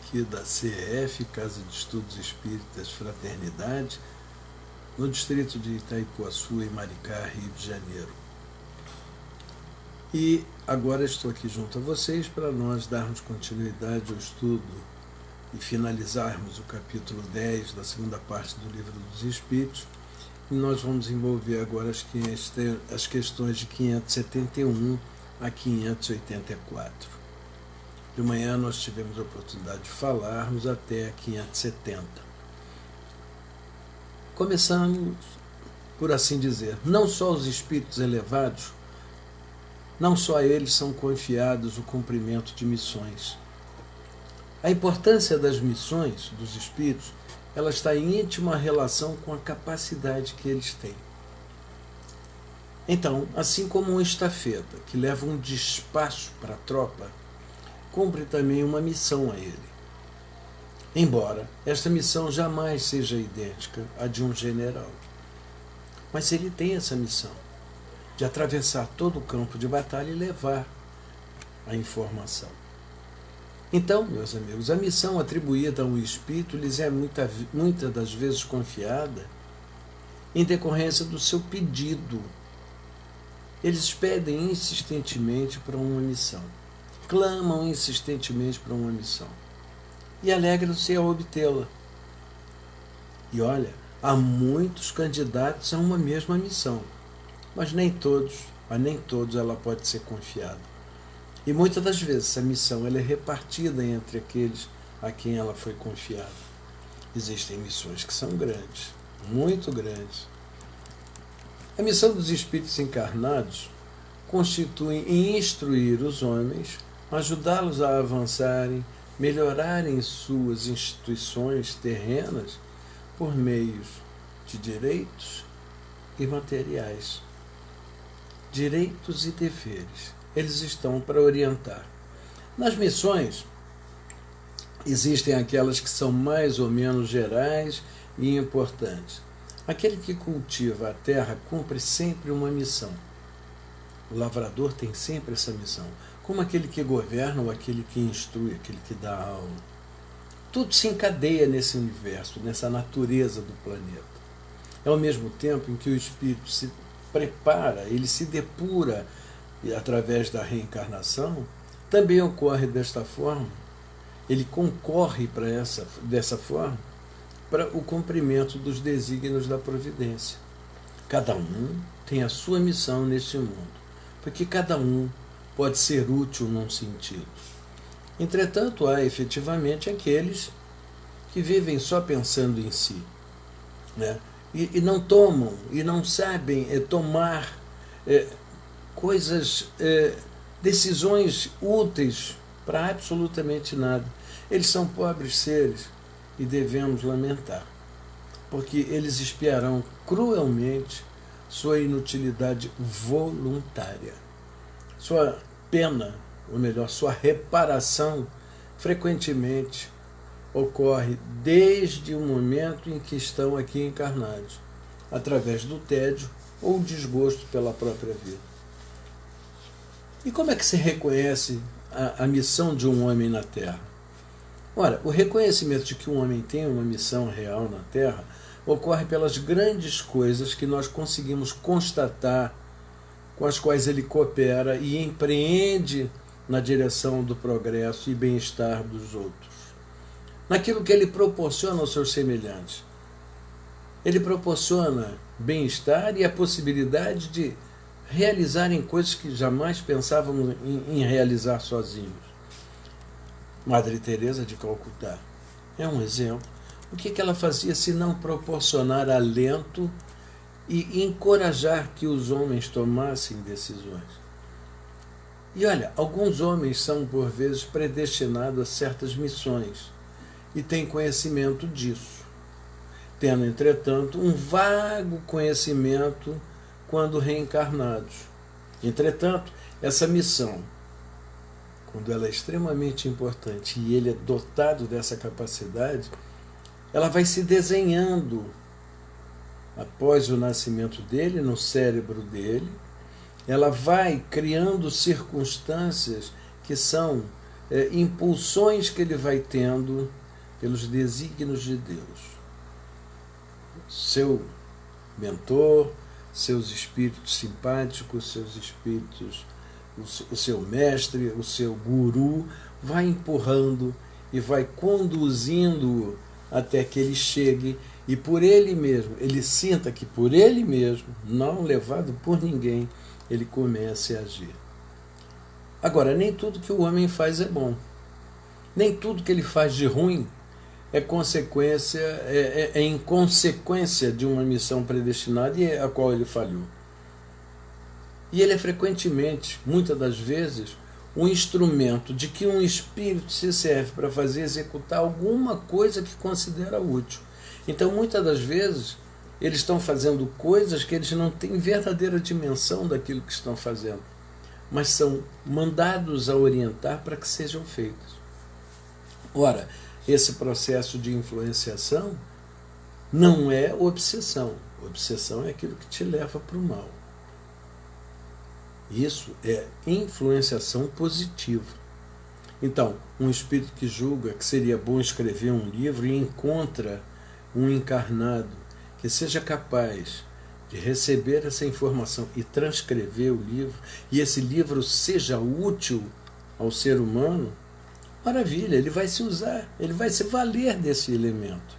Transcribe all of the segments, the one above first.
aqui da CEF, Casa de Estudos Espíritas Fraternidade, no distrito de Itaipuaçu, em Maricá, Rio de Janeiro. E agora estou aqui junto a vocês para nós darmos continuidade ao estudo e finalizarmos o capítulo 10 da segunda parte do Livro dos Espíritos. E nós vamos envolver agora as questões de 571 a 584. De manhã nós tivemos a oportunidade de falarmos até 570. Começamos, por assim dizer, não só os espíritos elevados, não só a eles são confiados o cumprimento de missões. A importância das missões dos espíritos, ela está em íntima relação com a capacidade que eles têm. Então, assim como uma estafeta que leva um despacho para a tropa, cumpre também uma missão a ele. Embora esta missão jamais seja idêntica à de um general. Mas ele tem essa missão de atravessar todo o campo de batalha e levar a informação. Então, meus amigos, a missão atribuída a um espírito lhes é muitas das vezes confiada em decorrência do seu pedido. Eles pedem insistentemente para uma missão, clamam insistentemente para uma missão e alegram-se ao obtê-la. E olha, há muitos candidatos a uma mesma missão, mas nem todos ela pode ser confiada. E muitas das vezes essa missão ela é repartida entre aqueles a quem ela foi confiada. Existem missões que são grandes, muito grandes. A missão dos espíritos encarnados constitui em instruir os homens, ajudá-los a avançarem, melhorarem suas instituições terrenas por meios de direitos e materiais. Direitos e deveres. Eles estão para orientar. Nas missões, existem aquelas que são mais ou menos gerais e importantes. Aquele que cultiva a terra cumpre sempre uma missão. O lavrador tem sempre essa missão, como aquele que governa ou aquele que instrui, aquele que dá aula. Tudo se encadeia nesse universo, nessa natureza do planeta. É ao mesmo tempo em que o espírito se prepara, ele se depura e através da reencarnação, também ocorre desta forma. Ele concorre dessa forma para o cumprimento dos desígnios da providência. Cada um tem a sua missão neste mundo, porque cada um pode ser útil num sentido. Entretanto, há efetivamente aqueles que vivem só pensando em si, né? E não tomam, e não sabem tomar decisões úteis para absolutamente nada. Eles são pobres seres e devemos lamentar, porque eles expiarão cruelmente sua inutilidade voluntária. Sua pena, ou melhor, sua reparação, frequentemente ocorre desde o momento em que estão aqui encarnados, através do tédio ou desgosto pela própria vida. E como é que se reconhece a missão de um homem na Terra? Ora, o reconhecimento de que um homem tem uma missão real na Terra ocorre pelas grandes coisas que nós conseguimos constatar, com as quais ele coopera e empreende na direção do progresso e bem-estar dos outros. Naquilo que ele proporciona aos seus semelhantes. Ele proporciona bem-estar e a possibilidade de realizarem coisas que jamais pensávamos em realizar sozinhos. Madre Teresa de Calcutá é um exemplo. O que ela fazia se não proporcionar alento e encorajar que os homens tomassem decisões? E olha, alguns homens são por vezes predestinados a certas missões e têm conhecimento disso, tendo, entretanto, um vago conhecimento quando reencarnados. Entretanto, essa missão, quando ela é extremamente importante e ele é dotado dessa capacidade, ela vai se desenhando após o nascimento dele, no cérebro dele, ela vai criando circunstâncias que são impulsões que ele vai tendo pelos desígnios de Deus. Seu mentor, seus espíritos simpáticos, seus espíritos, o seu mestre, o seu guru, vai empurrando e vai conduzindo-o até que ele chegue e por ele mesmo, ele sinta que por ele mesmo, não levado por ninguém, ele comece a agir. Agora, nem tudo que o homem faz é bom. Nem tudo que ele faz de ruim é consequência, é inconsequência de uma missão predestinada e a qual ele falhou. E ele é frequentemente, muitas das vezes, um instrumento de que um espírito se serve para fazer executar alguma coisa que considera útil. Então, muitas das vezes, eles estão fazendo coisas que eles não têm verdadeira dimensão daquilo que estão fazendo, mas são mandados a orientar para que sejam feitas. Ora, esse processo de influenciação não é obsessão. Obsessão é aquilo que te leva para o mal. Isso é influenciação positiva. Então, um espírito que julga que seria bom escrever um livro e encontra um encarnado que seja capaz de receber essa informação e transcrever o livro, e esse livro seja útil ao ser humano, maravilha, ele vai se usar, ele vai se valer desse elemento.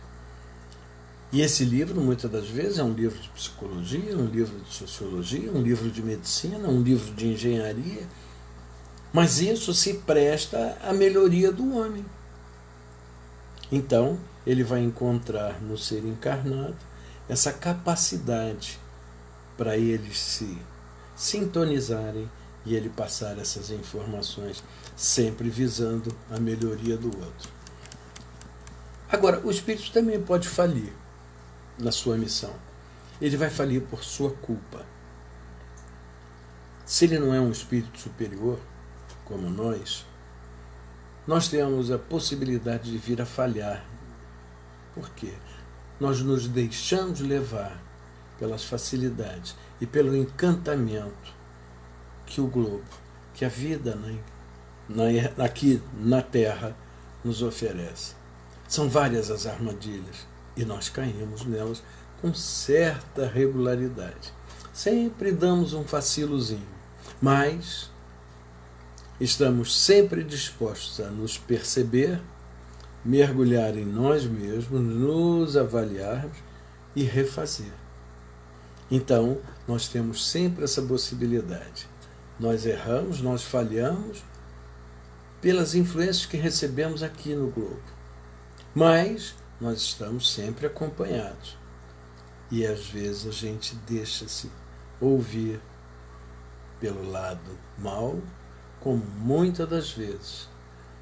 E esse livro, muitas das vezes, é um livro de psicologia, um livro de sociologia, um livro de medicina, um livro de engenharia, mas isso se presta à melhoria do homem. Então, ele vai encontrar no ser encarnado essa capacidade para eles se sintonizarem e ele passar essas informações, sempre visando a melhoria do outro. Agora, o espírito também pode falir na sua missão. Ele vai falir por sua culpa. Se ele não é um espírito superior, como nós temos a possibilidade de vir a falhar. Por quê? Nós nos deixamos levar pelas facilidades e pelo encantamento que o globo, que a vida aqui na Terra nos oferece. São várias as armadilhas e nós caímos nelas com certa regularidade. Sempre damos um vacilozinho, mas estamos sempre dispostos a nos perceber, mergulhar em nós mesmos, nos avaliarmos e refazer. Então, nós temos sempre essa possibilidade. Nós erramos, nós falhamos pelas influências que recebemos aqui no globo. Mas nós estamos sempre acompanhados. E às vezes a gente deixa-se ouvir pelo lado mal, como muitas das vezes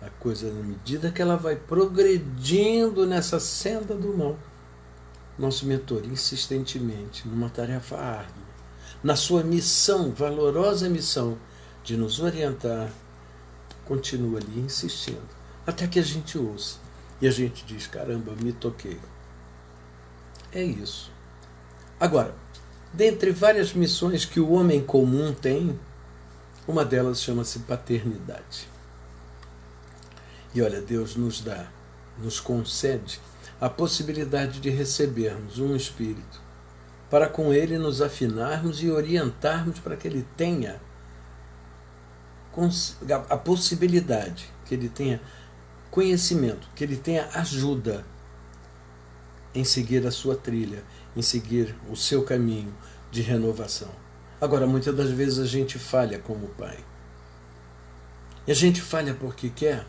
a coisa, na medida que ela vai progredindo nessa senda do mal, nosso mentor insistentemente, numa tarefa árdua, na sua missão, valorosa missão de nos orientar, continua ali insistindo, até que a gente ouça e a gente diz, caramba, me toquei. É isso. Agora, dentre várias missões que o homem comum tem, uma delas chama-se paternidade. E olha, Deus nos concede a possibilidade de recebermos um espírito para com ele nos afinarmos e orientarmos para que ele tenha a possibilidade, que ele tenha conhecimento, que ele tenha ajuda em seguir a sua trilha, em seguir o seu caminho de renovação. Agora, muitas das vezes a gente falha como pai. E a gente falha porque quer?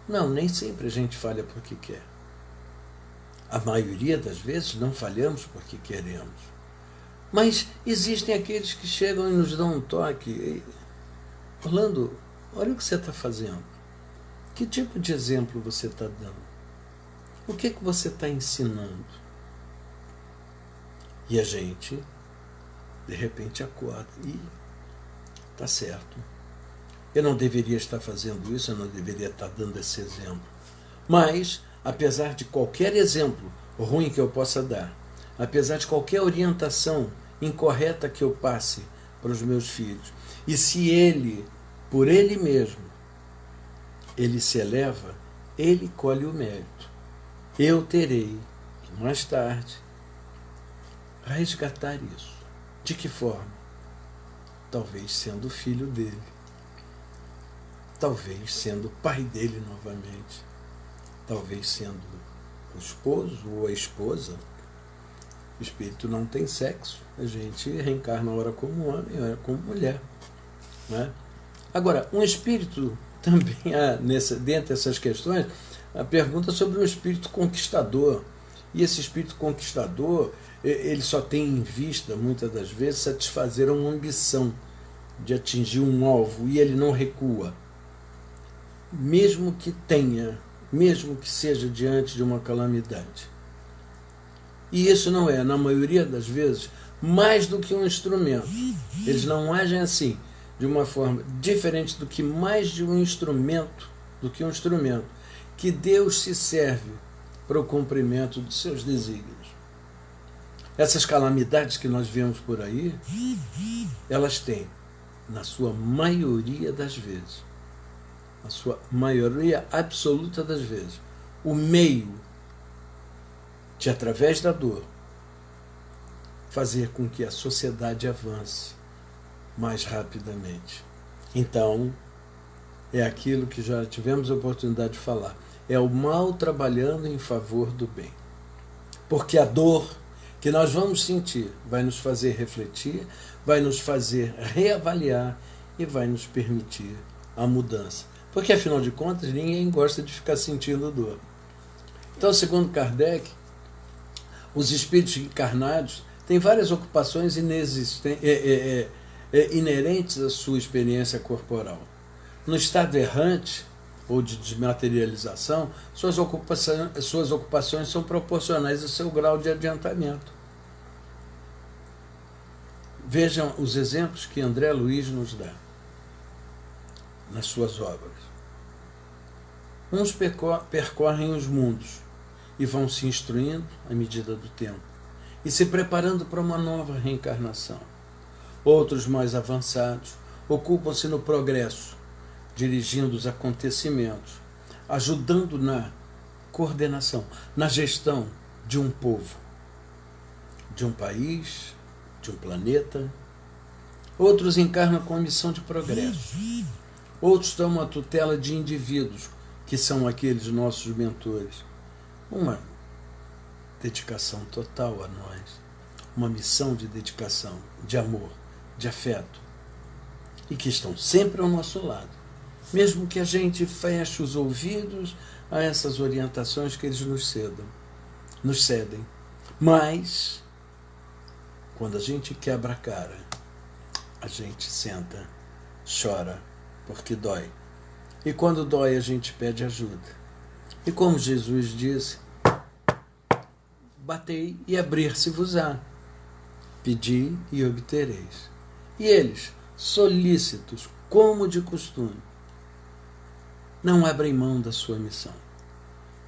Não, nem sempre a gente falha porque quer. A maioria das vezes não falhamos porque queremos. Mas existem aqueles que chegam e nos dão um toque. Orlando, olha o que você está fazendo. Que tipo de exemplo você está dando? O que você está ensinando? E a gente, de repente, acorda e está certo. Eu não deveria estar fazendo isso, eu não deveria estar dando esse exemplo. Mas, apesar de qualquer exemplo ruim que eu possa dar, apesar de qualquer orientação incorreta que eu passe para os meus filhos, e se ele, por ele mesmo, ele se eleva, ele colhe o mérito. Eu terei que, mais tarde, resgatar isso. De que forma? Talvez sendo filho dele. Talvez sendo pai dele novamente. Talvez sendo o esposo ou a esposa. O espírito não tem sexo. A gente reencarna ora como homem, ora como mulher. Né? Agora, um espírito também há, dentro dessas questões, a pergunta sobre o espírito conquistador. E esse espírito conquistador, ele só tem em vista, muitas das vezes, satisfazer uma ambição de atingir um alvo, e ele não recua. Mesmo que tenha, mesmo que seja diante de uma calamidade. E isso não é, na maioria das vezes, mais do que um instrumento. Eles não agem assim, de uma forma diferente do que mais de um instrumento, que Deus se serve para o cumprimento dos seus desígnios. Essas calamidades que nós vemos por aí, elas têm, na sua maioria das vezes, na sua maioria absoluta das vezes, o meio de, através da dor, fazer com que a sociedade avance mais rapidamente. Então, é aquilo que já tivemos a oportunidade de falar. É o mal trabalhando em favor do bem. Porque a dor que nós vamos sentir vai nos fazer refletir, vai nos fazer reavaliar e vai nos permitir a mudança. Porque, afinal de contas, ninguém gosta de ficar sentindo dor. Então, segundo Kardec, os espíritos encarnados têm várias ocupações inerentes à sua experiência corporal. No estado errante, ou de desmaterialização, suas ocupações são proporcionais ao seu grau de adiantamento. Vejam os exemplos que André Luiz nos dá nas suas obras. Uns percorrem os mundos e vão se instruindo à medida do tempo e se preparando para uma nova reencarnação. Outros, mais avançados, ocupam-se no progresso, dirigindo os acontecimentos, ajudando na coordenação, na gestão de um povo, de um país, de um planeta. Outros encarnam com a missão de progresso. Outros tomam a tutela de indivíduos, que são aqueles nossos mentores. Uma dedicação total a nós, uma missão de dedicação, de amor, de afeto, e que estão sempre ao nosso lado, mesmo que a gente feche os ouvidos a essas orientações que eles nos cedem. Mas, quando a gente quebra a cara, a gente senta, chora, porque dói. E quando dói, a gente pede ajuda. E como Jesus disse, batei e abrir-se-vos-á, pedi e obtereis. E eles, solícitos, como de costume, não abrem mão da sua missão.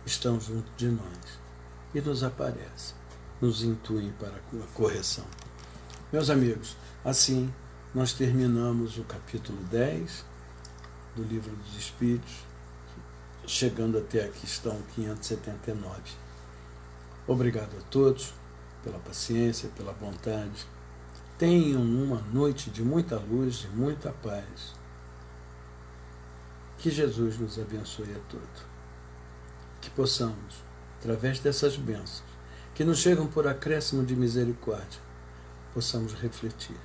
Estão junto de nós e nos aparecem, nos intuem para a correção. Meus amigos, assim nós terminamos o capítulo 10 do Livro dos Espíritos, chegando até a questão 579. Obrigado a todos pela paciência, pela vontade. Tenham uma noite de muita luz, de muita paz. Que Jesus nos abençoe a todos. Que possamos, através dessas bênçãos, que nos chegam por acréscimo de misericórdia, possamos refletir.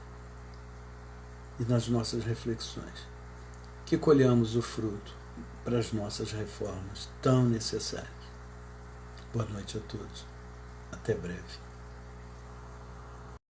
E nas nossas reflexões, que colhamos o fruto para as nossas reformas tão necessárias. Boa noite a todos. Até breve.